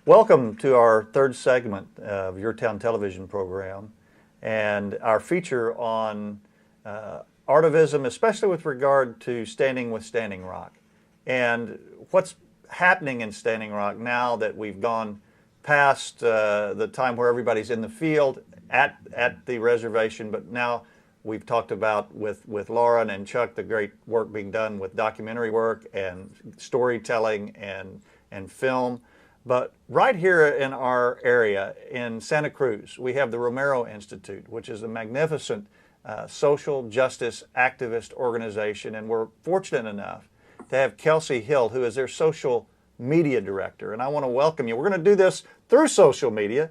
Welcome to our third segment of YourTown television program and our feature on artivism, especially with regard to standing with Standing Rock. And what's happening in Standing Rock now that we've gone past the time where everybody's in the field at the reservation, but now we've talked about with Lauren and Chuck the great work being done with documentary work and storytelling and film. But right here in our area in Santa Cruz, we have the Romero Institute, which is a magnificent social justice activist organization, and we're fortunate enough to have Kelsey Hill, who is their social media director. And I want to welcome you. We're going to do this through social media.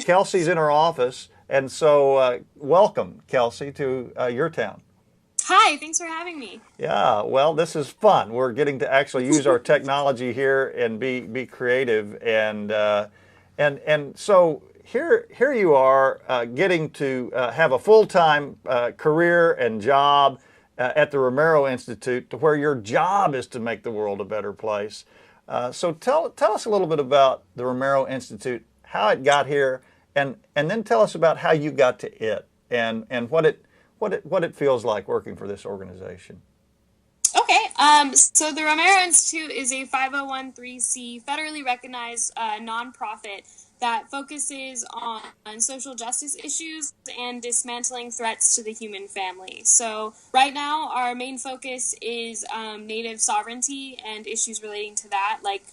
Kelsey's in our office, and so welcome, Kelsey, to YourTown. Hi, thanks for having me. Yeah, well, this is fun. We're getting to actually use our technology here and be creative, and so here you are getting to have a full-time career and job at the Romero Institute, to where your job is to make the world a better place. So tell us a little bit about the Romero Institute, how it got here, and then tell us about how you got to it and what it feels like working for this organization. Okay, so the Romero Institute is a 501(c) federally recognized nonprofit that focuses on social justice issues and dismantling threats to the human family. So right now, our main focus is Native sovereignty and issues relating to that, like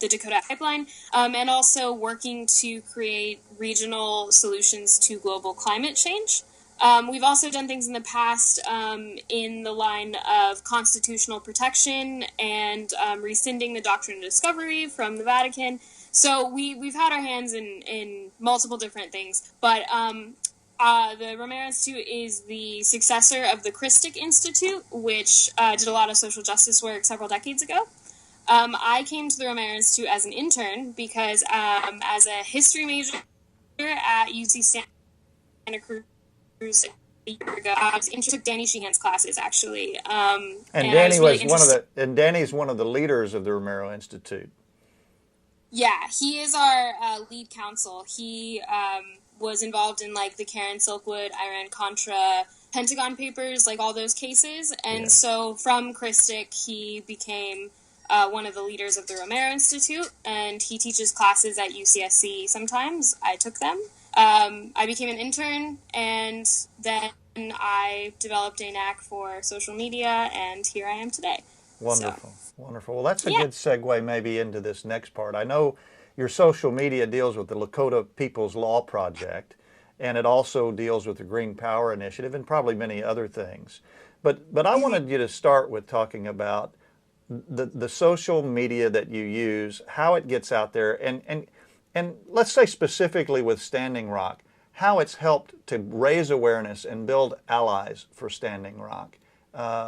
the Dakota Pipeline, and also working to create regional solutions to global climate change. We've also done things in the past in the line of constitutional protection and rescinding the Doctrine of Discovery from the Vatican. So we've had our hands in multiple different things. But the Romero Institute is the successor of the Christic Institute, which did a lot of social justice work several decades ago. I came to the Romero Institute as an intern because as a history major at UC Santa Cruz, a year ago, I was took Danny Sheehan's classes actually, and Danny Danny's one of the leaders of the Romero Institute. Yeah, he is our lead counsel. He was involved in like the Karen Silkwood, Iran-Contra, Pentagon Papers, like all those cases, and so from Christic he became one of the leaders of the Romero Institute, and he teaches classes at UCSC sometimes. I took them. I became an intern, and then I developed a knack for social media, and here I am today. Wonderful, wonderful. Well, that's a good segue maybe into this next part. I know your social media deals with the Lakota People's Law Project, and it also deals with the Green Power Initiative and probably many other things. But I wanted you to start with talking about the social media that you use, how it gets out there, and let's say specifically with Standing Rock, how it's helped to raise awareness and build allies for Standing Rock.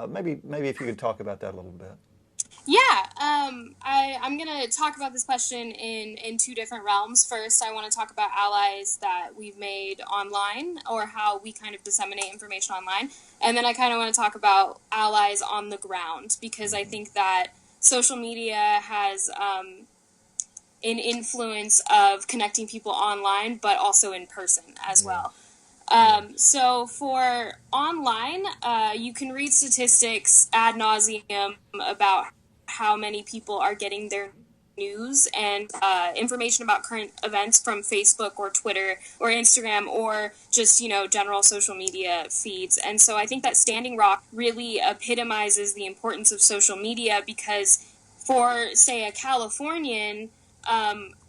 Maybe if you could talk about that a little bit. Yeah, I'm going to talk about this question in two different realms. First, I want to talk about allies that we've made online, or how we kind of disseminate information online. And then I kind of want to talk about allies on the ground, because I think that social media has an influence of connecting people online, but also in person as well. So for online, you can read statistics ad nauseum about how many people are getting their news and information about current events from Facebook or Twitter or Instagram, or just, general social media feeds. And so I think that Standing Rock really epitomizes the importance of social media, because for, say, a Californian,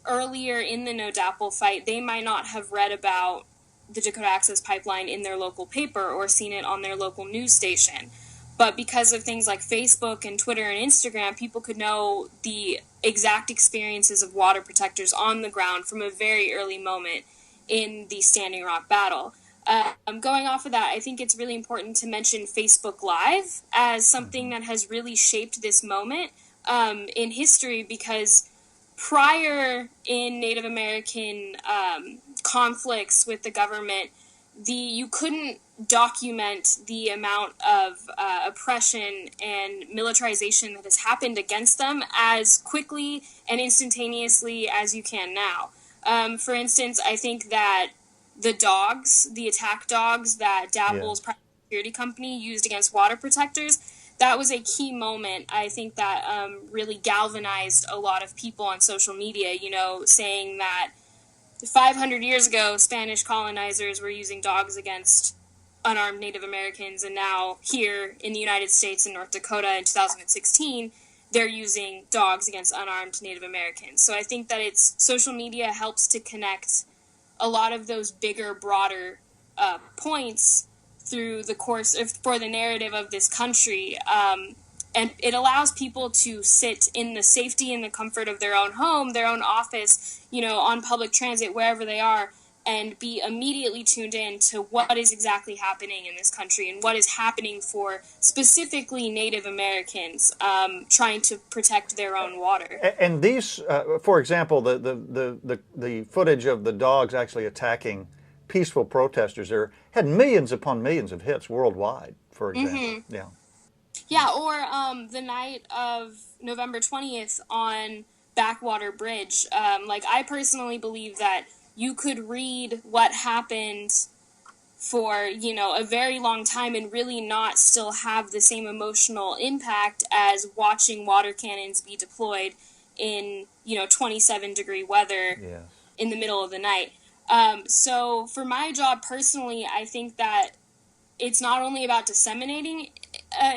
earlier in the No DAPL fight, they might not have read about the Dakota Access Pipeline in their local paper or seen it on their local news station. But because of things like Facebook and Twitter and Instagram, people could know the exact experiences of water protectors on the ground from a very early moment in the Standing Rock battle. Going off of that, I think it's really important to mention Facebook Live as something that has really shaped this moment in history, because prior in Native American conflicts with the government, you couldn't document the amount of oppression and militarization that has happened against them as quickly and instantaneously as you can now. For instance, I think that the attack dogs that Dapple's private security company used against water protectors, that was a key moment. I think that really galvanized a lot of people on social media, saying that 500 years ago, Spanish colonizers were using dogs against unarmed Native Americans, and now here in the United States in North Dakota in 2016, they're using dogs against unarmed Native Americans. So I think that social media helps to connect a lot of those bigger, broader points through the course for the narrative of this country. And it allows people to sit in the safety and the comfort of their own home, their own office, on public transit, wherever they are, and be immediately tuned in to what is exactly happening in this country and what is happening for specifically Native Americans trying to protect their own water. And these, for example, the footage of the dogs actually attacking peaceful protesters there had millions upon millions of hits worldwide, for example. Mm-hmm. Yeah. Yeah, or the night of November 20th on Backwater Bridge. I personally believe that you could read what happened for, a very long time and really not still have the same emotional impact as watching water cannons be deployed in, 27-degree weather in the middle of the night. So for my job personally, I think that it's not only about disseminating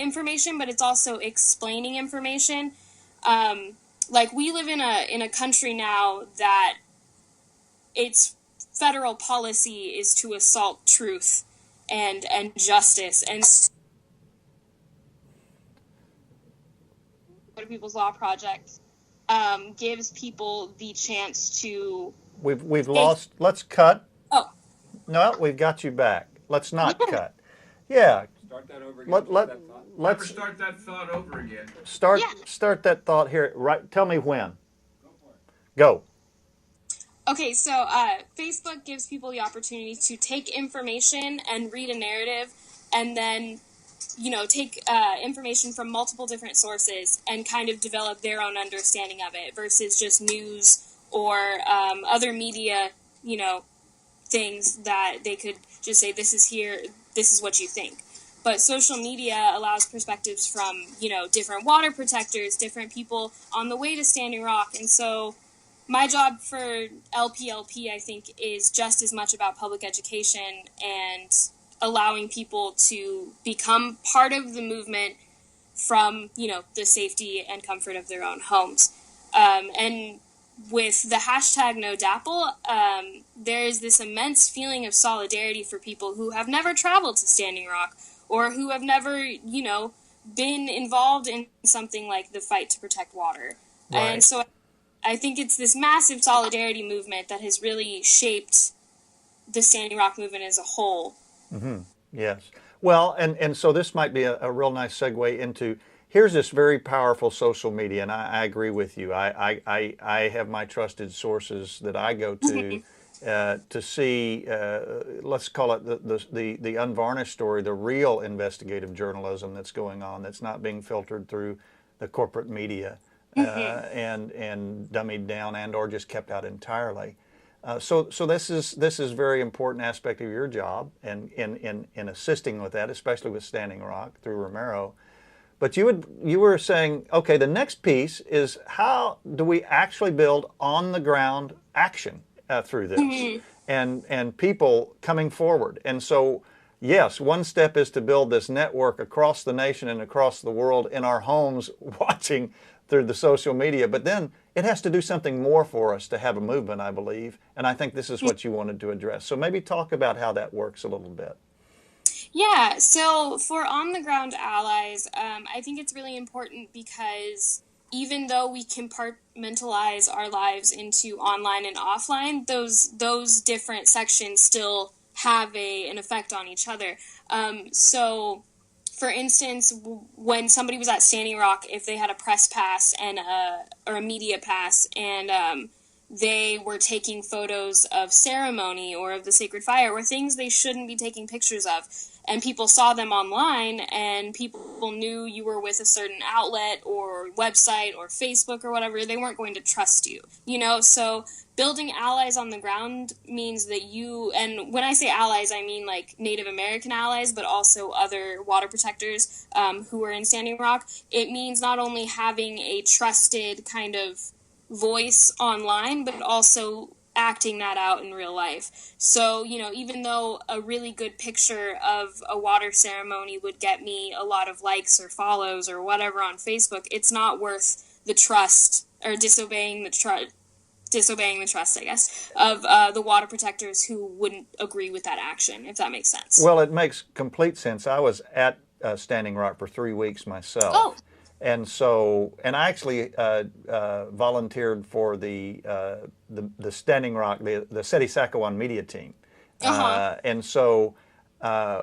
information, but it's also explaining information. We live in a country now that its federal policy is to assault truth and justice, and People's Law Project gives people the chance to. We've lost. Let's cut. Oh. No, we've got you back. Let's not cut. Yeah. Start that over again. Let's start that thought over again. Start that thought here. Right. Tell me when. Go for it. Go. Okay, so Facebook gives people the opportunity to take information and read a narrative, and then, take information from multiple different sources and kind of develop their own understanding of it versus just news or other media, things that they could just say, this is here, this is what you think. But social media allows perspectives from, different water protectors, different people on the way to Standing Rock. And so my job for LPLP, I think, is just as much about public education and allowing people to become part of the movement from, the safety and comfort of their own homes. And with the hashtag #NoDapple, there is this immense feeling of solidarity for people who have never traveled to Standing Rock or who have never, been involved in something like the fight to protect water. Right. And so I think it's this massive solidarity movement that has really shaped the Standing Rock movement as a whole. Mm-hmm. Yes. Well, and so this might be a real nice segue into, here's this very powerful social media, and I agree with you. I have my trusted sources that I go to see, let's call it the unvarnished story, the real investigative journalism that's going on, that's not being filtered through the corporate media. And dummied down and or just kept out entirely. So this is very important aspect of your job and in assisting with that, especially with Standing Rock through Romero. But you were saying, okay, the next piece is how do we actually build on the ground action through this and people coming forward. And so yes, one step is to build this network across the nation and across the world in our homes watching through the social media, but then it has to do something more for us to have a movement, I believe, and I think this is what you wanted to address. So maybe talk about how that works a little bit. Yeah, so for on-the-ground allies, I think it's really important because even though we compartmentalize our lives into online and offline, those different sections still have an effect on each other. So for instance, when somebody was at Standing Rock, if they had a press pass and or a media pass, and they were taking photos of ceremony or of the sacred fire or things they shouldn't be taking pictures of. And people saw them online, and people knew you were with a certain outlet or website or Facebook or whatever. They weren't going to trust you, So building allies on the ground means that and when I say allies, I mean like Native American allies, but also other water protectors who are in Standing Rock. It means not only having a trusted kind of voice online, but also acting that out in real life. So, even though a really good picture of a water ceremony would get me a lot of likes or follows or whatever on Facebook, it's not worth the trust or disobeying the trust, I guess, of the water protectors who wouldn't agree with that action, if that makes sense. Well, it makes complete sense. I was at Standing Rock for 3 weeks myself. Oh. And I actually volunteered for the Standing Rock, the Seti-Sakawan media team. And so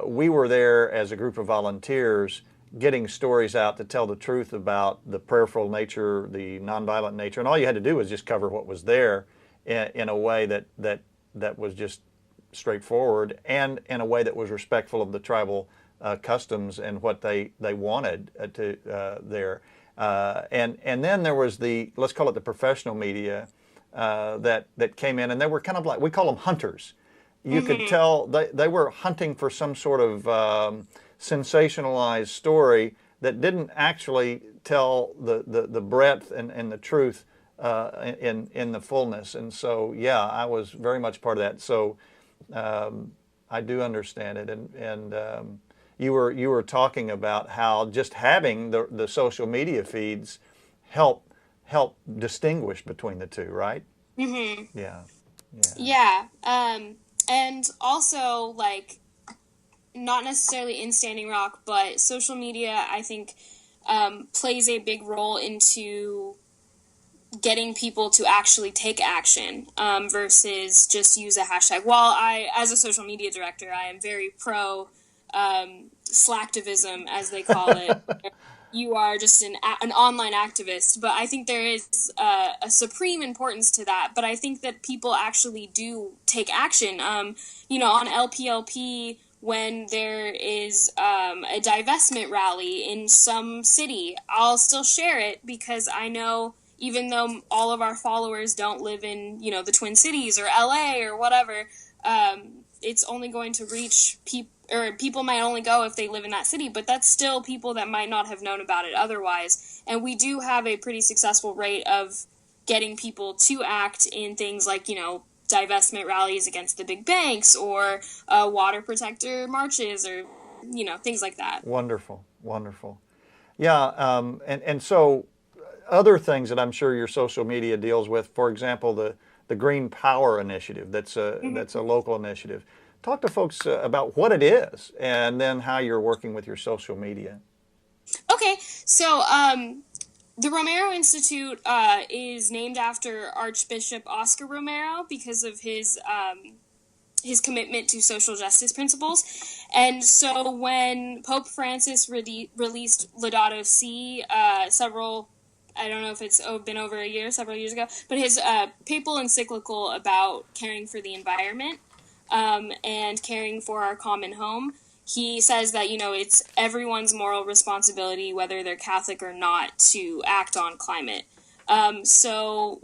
we were there as a group of volunteers getting stories out to tell the truth about the prayerful nature, the nonviolent nature. And all you had to do was just cover what was there in a way that was just straightforward and in a way that was respectful of the tribal customs and what they wanted there. And then there was let's call it the professional media that came in, and they were kind of like, we call them hunters. You could tell they were hunting for some sort of sensationalized story that didn't actually tell the breadth and the truth in the fullness. And so, yeah, I was very much part of that. So I do understand it. And you were talking about how just having the social media feeds help distinguish between the two, right? Mm-hmm. Yeah. And also, like, not necessarily in Standing Rock, but social media, I think, plays a big role into getting people to actually take action versus just use a hashtag. While as a social media director, I am very pro slacktivism, as they call it. You are just an online activist, but I think there is a supreme importance to that. But I think that people actually do take action. On LPLP, when there is a divestment rally in some city, I'll still share it because I know, even though all of our followers don't live in, the Twin Cities or LA or whatever, it's only going to reach people, or people might only go if they live in that city, but that's still people that might not have known about it otherwise. And we do have a pretty successful rate of getting people to act in things like, divestment rallies against the big banks or water protector marches or, things like that. Wonderful. Yeah, and so other things that I'm sure your social media deals with, for example, the Green Power Initiative, that's a local initiative. Talk to folks about what it is and then how you're working with your social media. Okay, so the Romero Institute is named after Archbishop Oscar Romero because of his commitment to social justice principles. And so when Pope Francis released Laudato Si I don't know if it's been over a year, several years ago, but his papal encyclical about caring for the environment and caring for our common home, he says that, it's everyone's moral responsibility, whether they're Catholic or not, to act on climate. So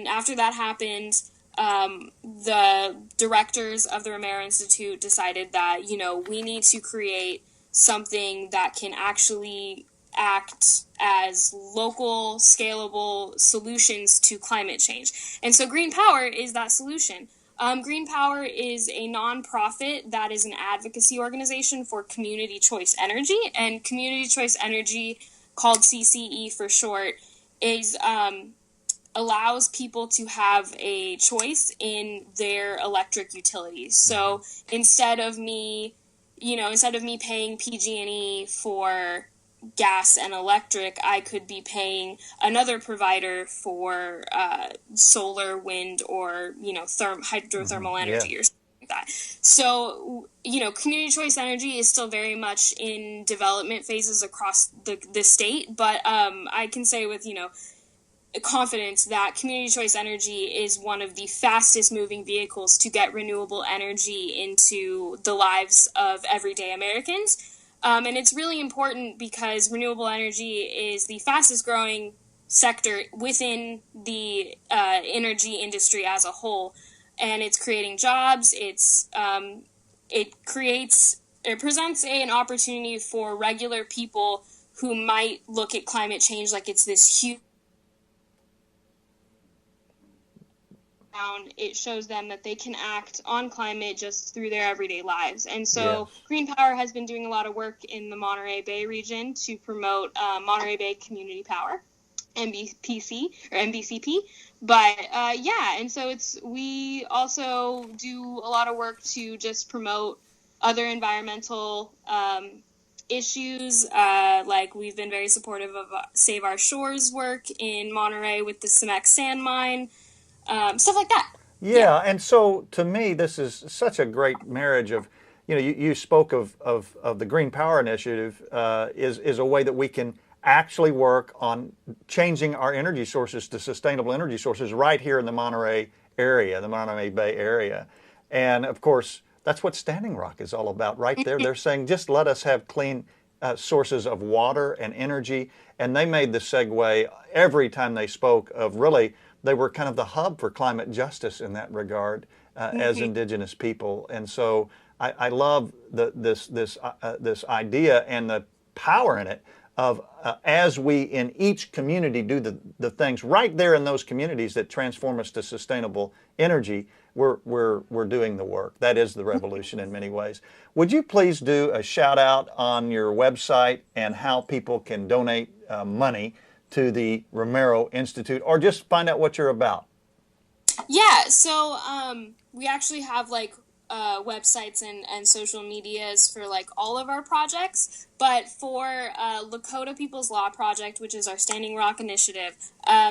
after that happened, the directors of the Romero Institute decided that, we need to create something that can actually act as local, scalable solutions to climate change. And so Green Power is that solution. Green Power is a nonprofit that is an advocacy organization for community choice energy, and community choice energy, called CCE for short, is allows people to have a choice in their electric utilities. So instead of me paying PG&E for gas and electric, I could be paying another provider for solar, wind, or hydrothermal energy or something like that. So community choice energy is still very much in development phases across the state, but I can say with confident that community choice energy is one of the fastest moving vehicles to get renewable energy into the lives of everyday Americans. And it's really important because renewable energy is the fastest growing sector within the energy industry as a whole. And it's creating jobs. It presents an opportunity for regular people who might look at climate change like it's this huge. It shows them that they can act on climate just through their everyday lives. And so Yes. Green Power has been doing a lot of work in the Monterey Bay region to promote Monterey Bay Community Power, MBPC or MBCP. But and so we also do a lot of work to just promote other environmental issues. Like we've been very supportive of Save Our Shores work in Monterey with the Cemex sand mine. Stuff like that. Yeah, and so to me, this is such a great marriage of, you spoke of the Green Power Initiative is a way that we can actually work on changing our energy sources to sustainable energy sources right here in the Monterey area, the Monterey Bay area. And of course, that's what Standing Rock is all about right there. They're saying, just let us have clean sources of water and energy. And they made the segue every time they spoke of really, they were kind of the hub for climate justice in that regard as Indigenous people. And so I love this idea and the power in it of as we in each community do the things right there in those communities that transform us to sustainable energy, we're doing the work. That is the revolution in many ways. Would you please do a shout out on your website and how people can donate money to the Romero Institute, or just find out what you're about? Yeah, so we actually have like websites and social medias for like all of our projects, but for Lakota People's Law Project, which is our Standing Rock initiative,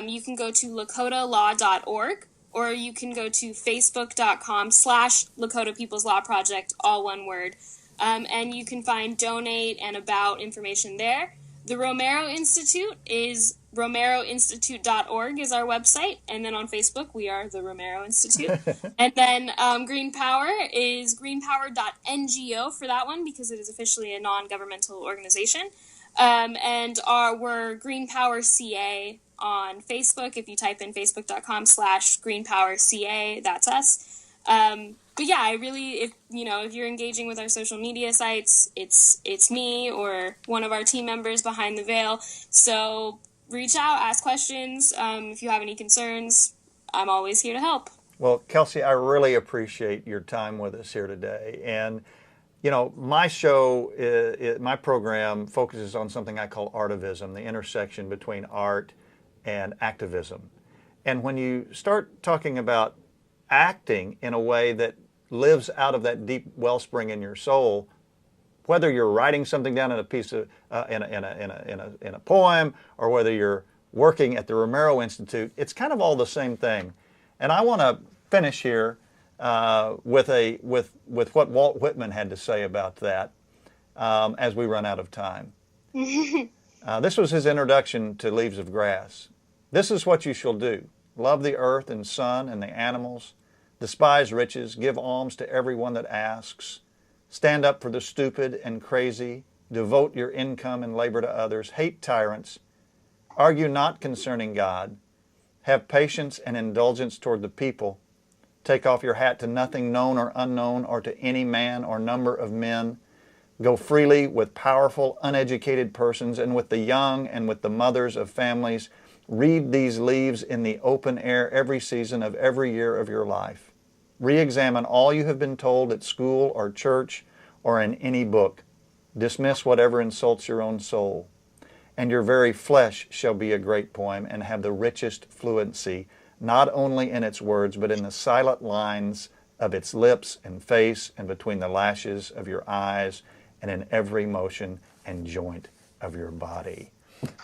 you can go to lakotalaw.org, or you can go to facebook.com/Lakota People's Law Project, all one word, and you can find donate and about information there. The Romero Institute is romeroinstitute.org is our website, and then on Facebook we are the Romero Institute. And then Green Power is greenpower.ngo for that one, because it is officially a non-governmental organization. And we're Green Power CA on Facebook. If you type in facebook.com/greenpowerca, that's us. But yeah, I really, if you're engaging with our social media sites, it's me or one of our team members behind the veil. So reach out, ask questions. If you have any concerns, I'm always here to help. Well, Kelsey, I really appreciate your time with us here today. And my show, my program focuses on something I call artivism, the intersection between art and activism. And when you start talking about acting in a way that lives out of that deep wellspring in your soul, whether you're writing something down in a piece of in a poem, or whether you're working at the Romero Institute, it's kind of all the same thing. And I want to finish here with what Walt Whitman had to say about that as we run out of time. This was his introduction to Leaves of Grass. This is what you shall do: love the earth and sun and the animals, despise riches, give alms to everyone that asks, stand up for the stupid and crazy, devote your income and labor to others, hate tyrants, argue not concerning God, have patience and indulgence toward the people, take off your hat to nothing known or unknown, or to any man or number of men, go freely with powerful, uneducated persons, and with the young and with the mothers of families. Read these leaves in the open air every season of every year of your life. Re-examine all you have been told at school or church or in any book. Dismiss whatever insults your own soul. And your very flesh shall be a great poem and have the richest fluency, not only in its words, but in the silent lines of its lips and face, and between the lashes of your eyes, and in every motion and joint of your body.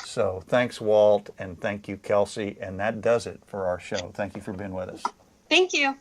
So thanks, Walt, and thank you, Kelsey, and that does it for our show. Thank you for being with us. Thank you.